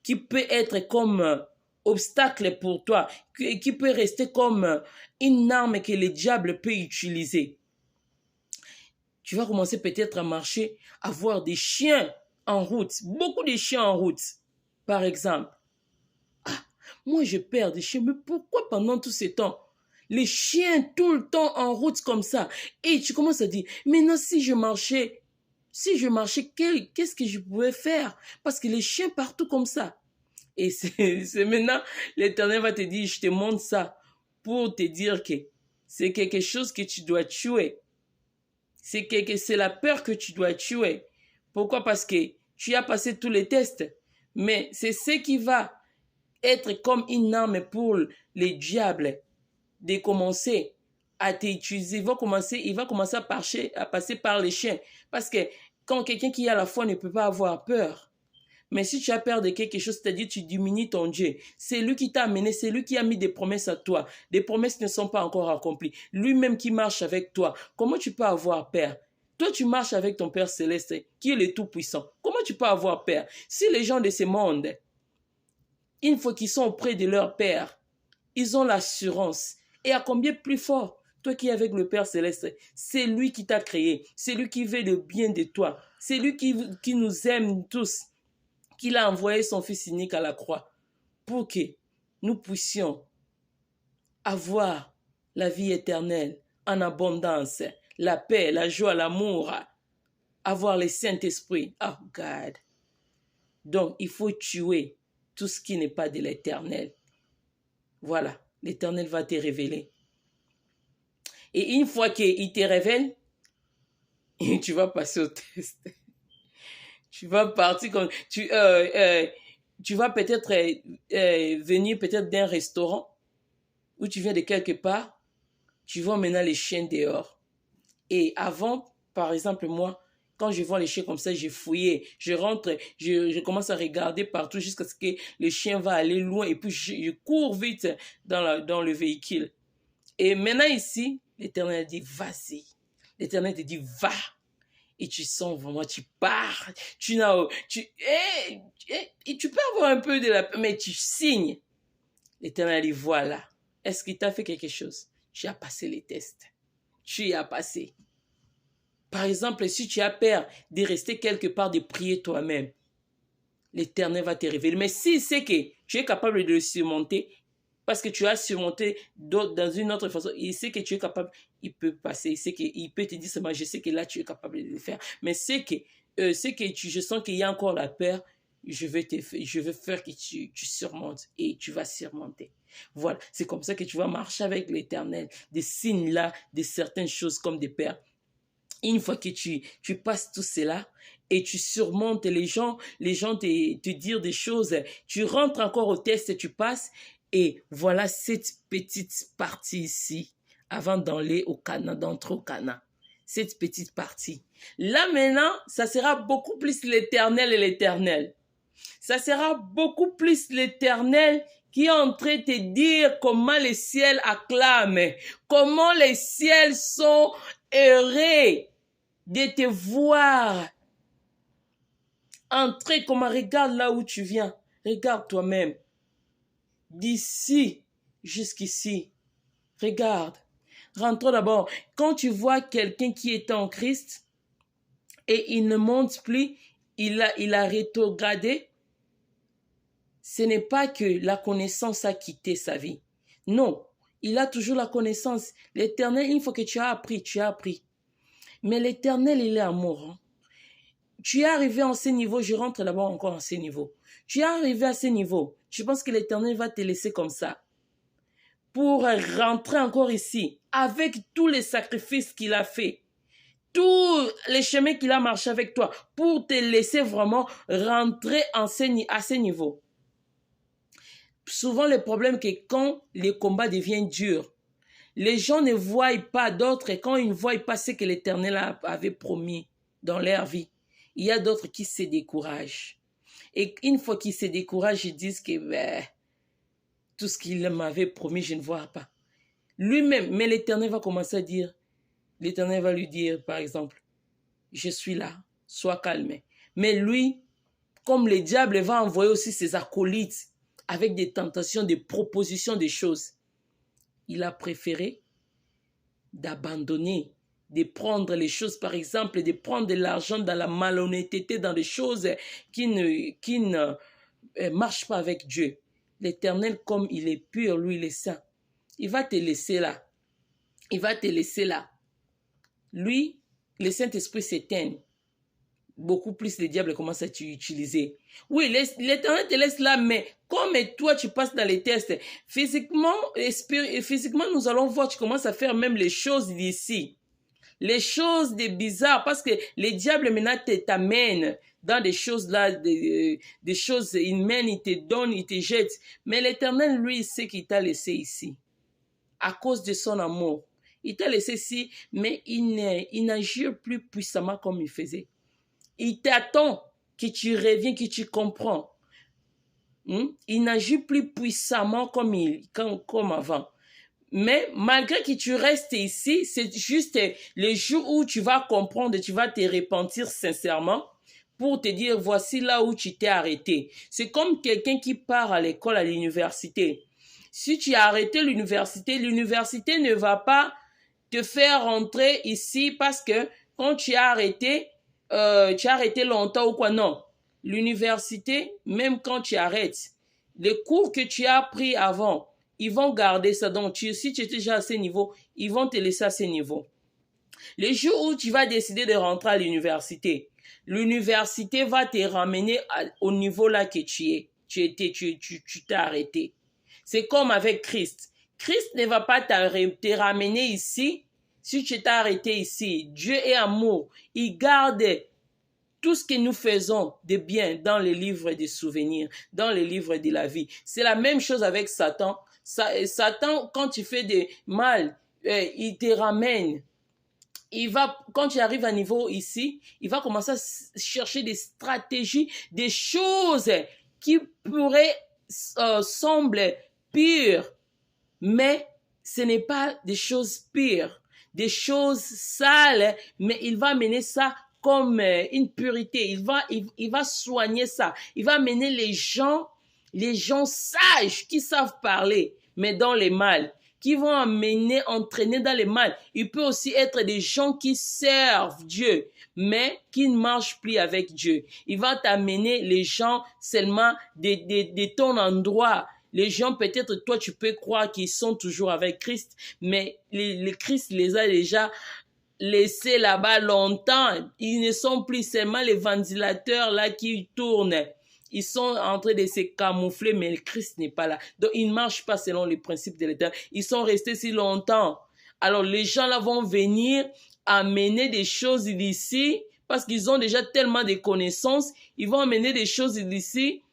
qui peuvent être comme obstacle pour toi, qui peut rester comme une arme que le diable peut utiliser. Tu vas commencer peut-être à marcher, à voir des chiens en route, beaucoup de chiens en route, par exemple. Ah, moi je perds des chiens, mais pourquoi pendant tout ce temps les chiens tout le temps en route comme ça? Et tu commences à dire, maintenant si je marchais, qu'est-ce que je pouvais faire? Parce que les chiens partout comme ça. Et c'est maintenant, l'Éternel va te dire, je te montre ça pour te dire que c'est quelque chose que tu dois tuer. C'est la peur que tu dois tuer. Pourquoi? Parce que tu as passé tous les tests. Mais c'est ce qui va être comme une arme pour les diables de commencer à t'utiliser. Il va commencer à passer par les chiens. Parce que quand quelqu'un qui a la foi ne peut pas avoir peur. Mais si tu as peur de quelque chose, c'est-à-dire tu diminues ton Dieu. C'est lui qui t'a amené, c'est lui qui a mis des promesses à toi. Des promesses ne sont pas encore accomplies. Lui-même qui marche avec toi. Comment tu peux avoir peur? Toi, tu marches avec ton Père Céleste, qui est le Tout-Puissant. Comment tu peux avoir peur? Si les gens de ce monde, une fois qu'ils sont auprès de leur Père, ils ont l'assurance. Et à combien plus fort? Toi qui es avec le Père Céleste, c'est lui qui t'a créé. C'est lui qui veut le bien de toi. C'est lui qui nous aime tous. Qu'il a envoyé son Fils unique à la croix pour que nous puissions avoir la vie éternelle en abondance, la paix, la joie, l'amour, avoir le Saint-Esprit. Oh God. Donc, il faut tuer tout ce qui n'est pas de l'éternel. Voilà, l'éternel va te révéler. Et une fois qu'il te révèle, tu vas passer au test. Tu vas partir comme... Tu vas peut-être venir peut-être d'un restaurant ou tu viens de quelque part, tu vois maintenant les chiens dehors. Et avant, par exemple, moi, quand je vois les chiens comme ça, j'ai fouillé. Je rentre, je commence à regarder partout jusqu'à ce que le chien va aller loin et puis je cours vite dans le véhicule. Et maintenant ici, l'Éternel dit, vas-y. L'Éternel te dit, va. Et tu sens vraiment, tu pars. Tu peux avoir un peu de la peur, mais tu signes. L'Éternel dit, voilà. Est-ce qu'il t'a fait quelque chose? Tu as passé les tests. Tu y as passé. Par exemple, si tu as peur de rester quelque part, de prier toi-même, l'Éternel va te révéler. Mais si c'est que tu es capable de le surmonter, parce que tu as surmonté dans une autre façon, il sait que tu es capable, il peut passer, il peut te dire seulement, je sais que là tu es capable de le faire. Mais c'est que je sens qu'il y a encore la peur, je veux faire que tu surmontes et tu vas surmonter. Voilà, c'est comme ça que tu vas marcher avec l'Éternel. Des signes là, de certaines choses comme des peurs. Une fois que tu passes tout cela et tu surmontes les gens te disent des choses, tu rentres encore au test et tu passes. Et voilà cette petite partie ici, avant d'entrer au Cana. Cette petite partie. Là maintenant, ça sera beaucoup plus l'Éternel et l'Éternel. Ça sera beaucoup plus l'Éternel qui est en train de te dire comment les ciels acclament, comment les ciels sont heureux de te voir entrer. Comment, regarde là où tu viens, regarde toi-même. D'ici jusqu'ici, regarde. Rentre d'abord. Quand tu vois quelqu'un qui est en Christ et il ne monte plus, il a rétrogradé, ce n'est pas que la connaissance a quitté sa vie. Non, il a toujours la connaissance. L'Éternel, une fois que tu as appris. Mais l'Éternel, il est amour. Hein. Tu es arrivé à ce niveau, je rentre d'abord encore à ce niveau. Tu es arrivé à ce niveau. Je pense que l'Éternel va te laisser comme ça. Pour rentrer encore ici, avec tous les sacrifices qu'il a fait, tous les chemins qu'il a marché avec toi, pour te laisser vraiment rentrer à ce niveau. Souvent, le problème, c'est que quand les combats deviennent durs, les gens ne voient pas d'autres, et quand ils ne voient pas ce que l'Éternel avait promis dans leur vie, il y a d'autres qui se découragent. Et une fois qu'ils se découragent, ils disent que tout ce qu'il m'avait promis, je ne vois pas. Lui-même, mais l'Éternel va commencer à dire, l'Éternel va lui dire, par exemple, je suis là, sois calme. Mais lui, comme le diable va envoyer aussi ses acolytes avec des tentations, des propositions, des choses, il a préféré d'abandonner, de prendre les choses, par exemple, de prendre de l'argent dans la malhonnêteté, dans des choses qui ne marchent pas avec Dieu. L'Éternel, comme il est pur, lui, il est saint. Il va te laisser là. Il va te laisser là. Lui, le Saint-Esprit s'éteint. Beaucoup plus le diable commence à t'utiliser. Oui, l'Éternel te laisse là, mais comme toi, tu passes dans les tests, physiquement, nous allons voir, tu commences à faire même les choses d'ici. Les choses de bizarres, parce que le diable maintenant t'amène dans des choses là, des choses humaines, il te donne, il te jette. Mais l'Éternel, lui, il sait qu'il t'a laissé ici. À cause de son amour. Il t'a laissé ici, mais il n'agit plus puissamment comme il faisait. Il t'attend que tu reviens, que tu comprends. Il n'agit plus puissamment comme avant. Mais malgré que tu restes ici, c'est juste le jour où tu vas comprendre, tu vas te repentir sincèrement pour te dire, voici là où tu t'es arrêté. C'est comme quelqu'un qui part à l'école, à l'université. Si tu as arrêté l'université ne va pas te faire rentrer ici parce que quand tu as arrêté longtemps ou quoi, non. L'université, même quand tu arrêtes, les cours que tu as pris avant, ils vont garder ça. Donc, si tu étais déjà à ce niveau, ils vont te laisser à ce niveau. Le jour où tu vas décider de rentrer à l'université va te ramener au niveau là que tu es. Tu t'es arrêté. C'est comme avec Christ. Christ ne va pas te ramener ici si tu t'es arrêté ici. Dieu est amour. Il garde tout ce que nous faisons de bien dans les livres des souvenirs, dans les livres de la vie. C'est la même chose avec Satan. Satan, quand tu fais du mal, il te ramène. Quand tu arrives à un niveau ici, il va commencer à chercher des stratégies, des choses qui pourraient sembler pures, mais ce n'est pas des choses pires, des choses sales, mais il va mener ça comme une pureté. Il va soigner ça. Il va mener les gens sages qui savent parler, mais dans les mal, qui vont entraîner dans les mal. Il peut aussi être des gens qui servent Dieu, mais qui ne marchent plus avec Dieu. Il va t'amener les gens seulement de ton endroit. Les gens, peut-être, toi, tu peux croire qu'ils sont toujours avec Christ, mais le Christ les a déjà laissés là-bas longtemps. Ils ne sont plus seulement les ventilateurs là qui tournent. Ils sont en train de se camoufler, mais le Christ n'est pas là. Donc, ils ne marchent pas selon les principes de l'Éternel. Ils sont restés si longtemps. Alors, les gens là vont venir amener des choses d'ici, parce qu'ils ont déjà tellement de connaissances. Ils vont amener des choses d'ici.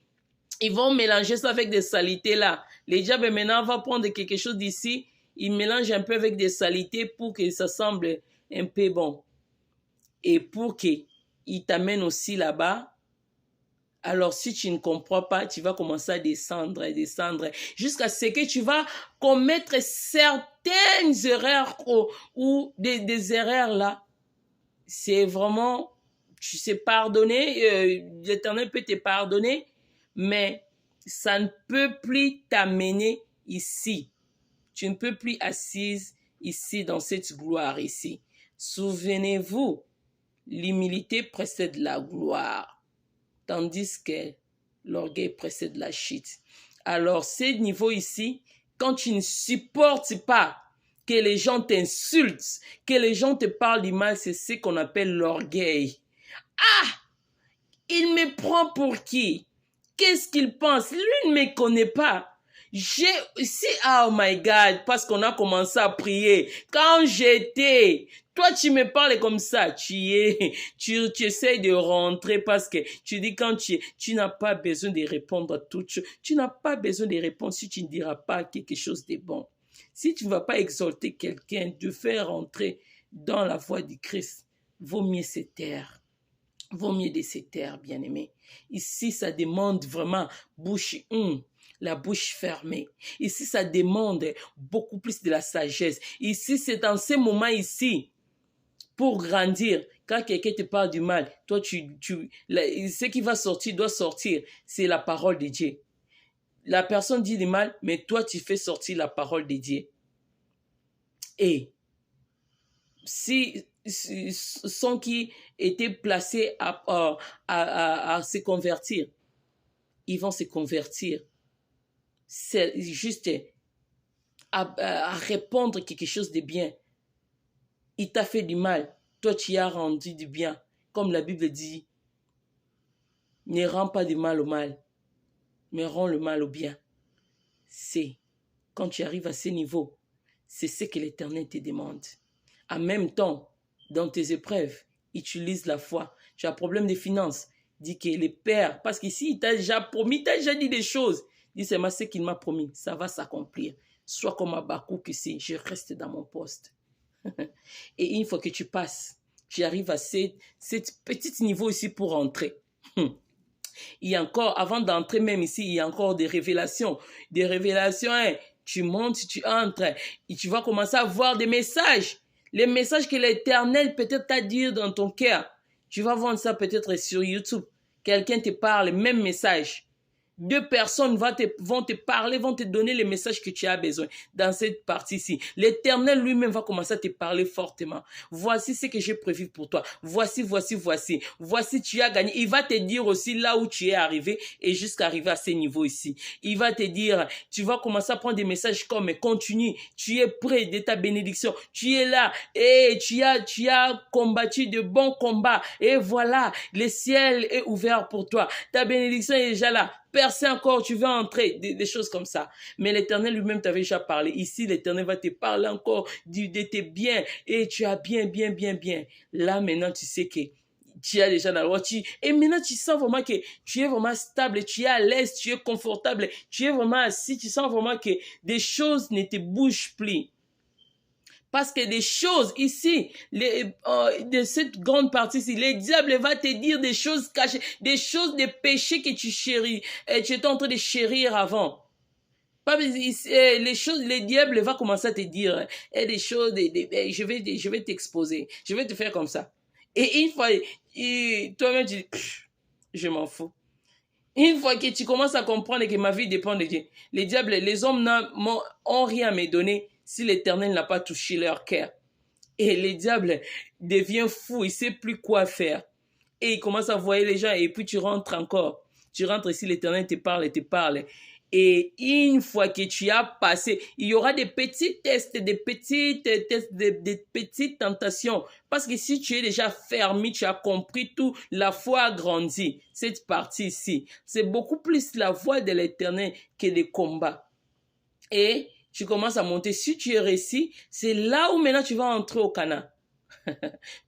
Ils vont mélanger ça avec des saletés là. Les diables maintenant vont prendre quelque chose d'ici. Ils mélangent un peu avec des saletés pour que ça semble un peu bon. Et pour qu'ils t'amènent aussi là-bas. Alors, si tu ne comprends pas, tu vas commencer à descendre, jusqu'à ce que tu vas commettre certaines erreurs ou des erreurs là. C'est vraiment, tu sais pardonner, l'Éternel peut te pardonner, mais ça ne peut plus t'amener ici. Tu ne peux plus assise ici dans cette gloire ici. Souvenez-vous, l'humilité précède la gloire. tandis que l'orgueil précède la chute. Alors, ces niveaux ici, quand tu ne supportes pas que les gens t'insultent, que les gens te parlent du mal, c'est ce qu'on appelle l'orgueil. Ah! Il me prend pour qui? Qu'est-ce qu'il pense? Lui ne me connaît pas. Oh my God, parce qu'on a commencé à prier. Quand j'étais, toi tu me parles comme ça, tu essaies de rentrer parce que tu dis quand tu n'as pas besoin de répondre à toutes choses. Tu n'as pas besoin de répondre si tu ne diras pas quelque chose de bon. Si tu ne vas pas exalter quelqu'un, de faire rentrer dans la voie du Christ, vaut mieux se taire. Vaut mieux de se taire, bien-aimé. Ici, ça demande vraiment la bouche fermée. Ici, ça demande beaucoup plus de la sagesse. Ici, c'est dans ces moments ici, pour grandir, quand quelqu'un te parle du mal, toi, ce qui va sortir doit sortir. C'est la parole de Dieu. La personne dit du mal, mais toi, tu fais sortir la parole de Dieu. Et si sont qui étaient placés à se convertir, ils vont se convertir. C'est juste à répondre quelque chose de bien. Il t'a fait du mal, toi tu as rendu du bien. Comme la Bible dit, ne rends pas du mal au mal, mais rends le mal au bien. C'est quand tu arrives à ce niveau, c'est ce que l'Éternel te demande. En même temps, dans tes épreuves, utilise la foi. Tu as un problème de finances, dis que les pères, parce qu'ici, il t'a déjà promis, il t'a déjà dit des choses. Dis, c'est moi ce qu'il m'a promis, ça va s'accomplir. Sois comme Habakkuk ici, je reste dans mon poste. Et une fois que tu passes, tu arrives à ce petit niveau ici pour entrer. Il y a encore, avant d'entrer même ici, il y a encore des révélations. Des révélations, hein. Tu montes, tu entres, et tu vas commencer à voir des messages. Les messages que l'Éternel peut-être t'a dit dans ton cœur. Tu vas voir ça peut-être sur YouTube. Quelqu'un te parle, même message. 2 personnes vont te parler, vont te donner les messages que tu as besoin dans cette partie-ci. L'Éternel lui-même va commencer à te parler fortement. Voici ce que j'ai prévu pour toi. Voici. Voici, tu as gagné. Il va te dire aussi là où tu es arrivé et jusqu'à arriver à ce niveau ici. Il va te dire, tu vas commencer à prendre des messages comme continue, tu es près de ta bénédiction. Tu es là et tu as combattu de bons combats. Et voilà, le ciel est ouvert pour toi. Ta bénédiction est déjà là. Percer encore, tu veux entrer, des choses comme ça. Mais l'Éternel lui-même t'avait déjà parlé. Ici, l'Éternel va te parler encore de tes biens. Et tu as bien. Là, maintenant, tu sais que tu as déjà la loi. Et maintenant, tu sens vraiment que tu es vraiment stable, tu es à l'aise, tu es confortable, tu es vraiment assis. Tu sens vraiment que des choses ne te bougent plus. Parce que des choses ici, de cette grande partie-ci, le diable va te dire des choses cachées, des choses, des péchés que tu chéris, et tu étais en train de chérir avant. Les choses, le diable va commencer à te dire des choses, je vais t'exposer, je vais te faire comme ça. Et une fois, toi-même tu dis, je m'en fous. Une fois que tu commences à comprendre que ma vie dépend de Dieu, les diables, les hommes n'ont rien à me donner si l'Éternel n'a pas touché leur cœur. Et les diables devient fou, il ne sait plus quoi faire. Et il commence à voir les gens et puis tu rentres encore. Tu rentres ici, l'Éternel te parle. Et une fois que tu as passé, il y aura des petits tests, des petites tentations. Parce que si tu es déjà fermé, tu as compris tout, la foi a grandi. Cette partie-ci, c'est beaucoup plus la voie de l'Éternel que des combats. Et tu commences à monter. Si tu es réussi, c'est là où maintenant tu vas entrer au Canaan.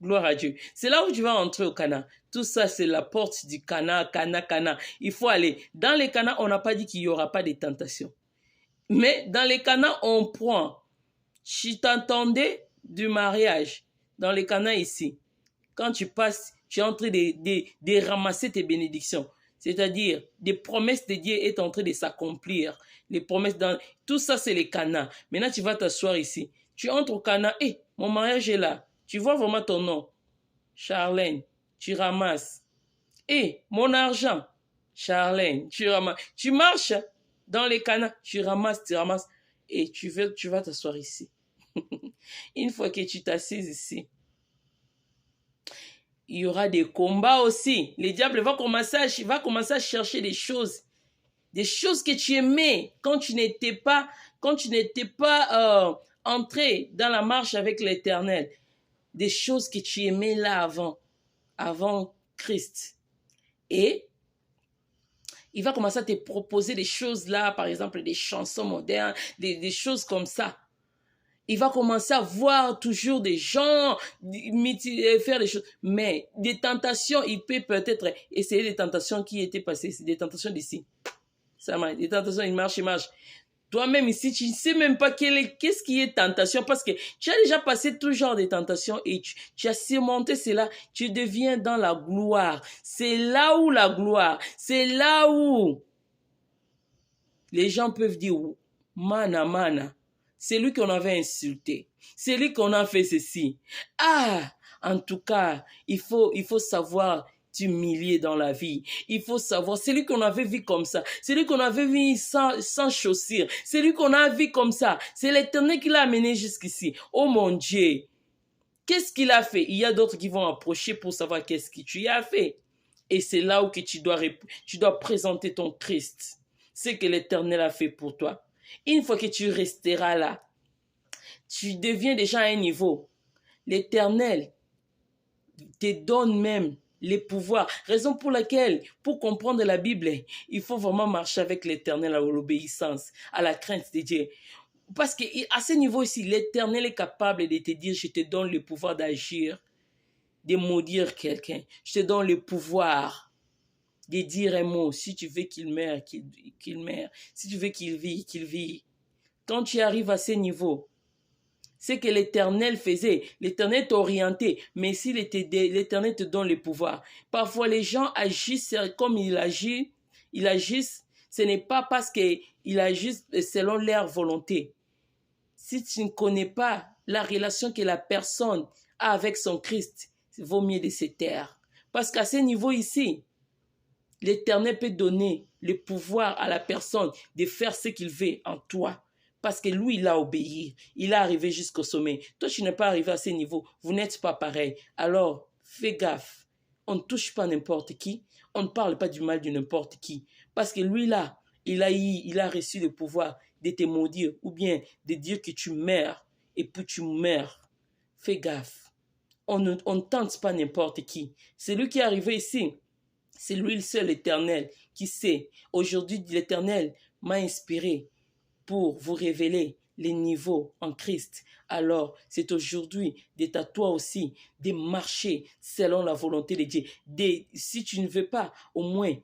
Gloire à Dieu. C'est là où tu vas entrer au Canaan. Tout ça, c'est la porte du Canaan. Il faut aller. Dans les Canaan, on n'a pas dit qu'il n'y aura pas de tentation. Mais dans les Canaan, on prend. Tu t'entendais du mariage. Dans les Canaan ici, quand tu passes, tu es en train de ramasser tes bénédictions. C'est-à-dire, des promesses de Dieu est en train de s'accomplir. Les promesses dans... Tout ça, c'est les Canaan. Maintenant, tu vas t'asseoir ici. Tu entres au Canaan. Mon mariage est là. Tu vois vraiment ton nom. Charlène, tu ramasses. Mon argent. Charlène, tu ramasses. Tu marches dans les Canaan. Tu ramasses. Et tu vas t'asseoir ici. Une fois que tu t'assises ici, il y aura des combats aussi. Le diable va commencer à chercher des choses que tu aimais quand tu n'étais pas entré dans la marche avec l'Éternel. Des choses que tu aimais là avant Christ. Et il va commencer à te proposer des choses là, par exemple des chansons modernes, des choses comme ça. Il va commencer à voir toujours des gens faire des choses. Mais des tentations, il peut peut-être essayer des tentations qui étaient passées, c'est des tentations d'ici. Ça marche, des tentations, il marche. Toi-même ici, tu ne sais même pas qu'est-ce qui est tentation parce que tu as déjà passé tout genre de tentations et tu as surmonté cela. Tu deviens dans la gloire. C'est là où la gloire, c'est là où les gens peuvent dire, mana, c'est lui qu'on avait insulté. C'est lui qu'on a fait ceci. Ah, en tout cas, il faut savoir t'humilier dans la vie. Il faut savoir, c'est lui qu'on avait vu comme ça. C'est lui qu'on avait vu sans chaussures. C'est lui qu'on a vu comme ça. C'est l'Éternel qui l'a amené jusqu'ici. Oh mon Dieu. Qu'est-ce qu'il a fait? Il y a d'autres qui vont approcher pour savoir qu'est-ce que tu as fait. Et c'est là où que tu dois présenter ton Christ. Ce que l'Éternel a fait pour toi. Une fois que tu resteras là, tu deviens déjà à un niveau. L'Éternel te donne même les pouvoirs. Raison pour laquelle, pour comprendre la Bible, il faut vraiment marcher avec l'Éternel à l'obéissance, à la crainte de Dieu. Parce qu'à ce niveau ici, l'Éternel est capable de te dire, je te donne le pouvoir d'agir, de maudire quelqu'un. Je te donne le pouvoir de dire un mot. Si tu veux qu'il meure, qu'il meure. Si tu veux qu'il vit, qu'il vit. Quand tu arrives à ce niveau, c'est que l'Éternel faisait. L'Éternel t'orientait. Mais si l'Éternel te donne le pouvoir. Parfois, les gens agissent comme ils agissent. Ce n'est pas parce qu'ils agissent selon leur volonté. Si tu ne connais pas la relation que la personne a avec son Christ, il vaut mieux de se taire. Parce qu'à ce niveau ici, l'Éternel peut donner le pouvoir à la personne de faire ce qu'il veut en toi. Parce que lui, il a obéi. Il est arrivé jusqu'au sommet. Toi, tu n'es pas arrivé à ce niveau. Vous n'êtes pas pareil. Alors, fais gaffe. On ne touche pas n'importe qui. On ne parle pas du mal de n'importe qui. Parce que lui, là, il a reçu le pouvoir de te maudire ou bien de dire que tu meurs et puis tu meurs. Fais gaffe. On ne tente pas n'importe qui. C'est lui qui est arrivé ici. C'est lui le seul Éternel qui sait. Aujourd'hui, l'Éternel m'a inspiré pour vous révéler les niveaux en Christ. Alors, c'est aujourd'hui d'être à toi aussi, de marcher selon la volonté de Dieu. Si tu ne veux pas, au moins,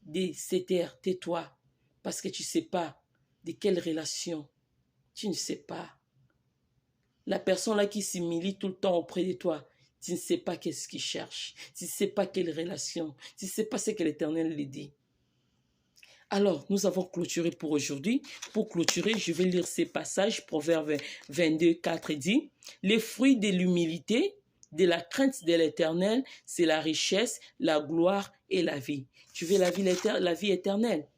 de se taire, tais-toi. Parce que tu ne sais pas de quelle relation. Tu ne sais pas. La personne là qui s'humilie tout le temps auprès de toi, tu ne sais pas qu'est-ce qu'il cherche. Tu ne sais pas quelle relation. Tu ne sais pas ce que l'Éternel lui dit. Alors, nous avons clôturé pour aujourd'hui. Pour clôturer, je vais lire ces passages. Proverbe 22, 4 dit, « Les fruits de l'humilité, de la crainte de l'Éternel, c'est la richesse, la gloire et la vie. » Tu veux la vie éternelle.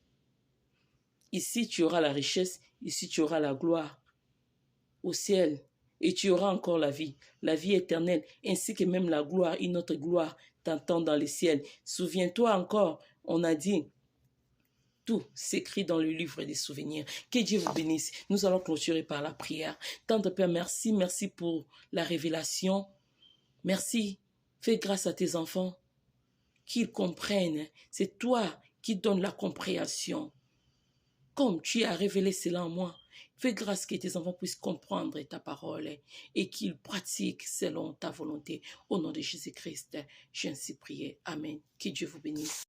Ici, tu auras la richesse. Ici, tu auras la gloire au ciel. Et tu auras encore la vie éternelle, ainsi que même la gloire, une autre gloire t'attend dans le ciel. Souviens-toi encore, on a dit, tout s'écrit dans le livre des souvenirs. Que Dieu vous bénisse. Nous allons clôturer par la prière. Tante Père, merci pour la révélation. Merci. Fais grâce à tes enfants, qu'ils comprennent. C'est toi qui donnes la compréhension. Comme tu as révélé cela en moi, fais grâce que tes enfants puissent comprendre ta parole et qu'ils pratiquent selon ta volonté. Au nom de Jésus-Christ, j'ai ainsi prié. Amen. Que Dieu vous bénisse.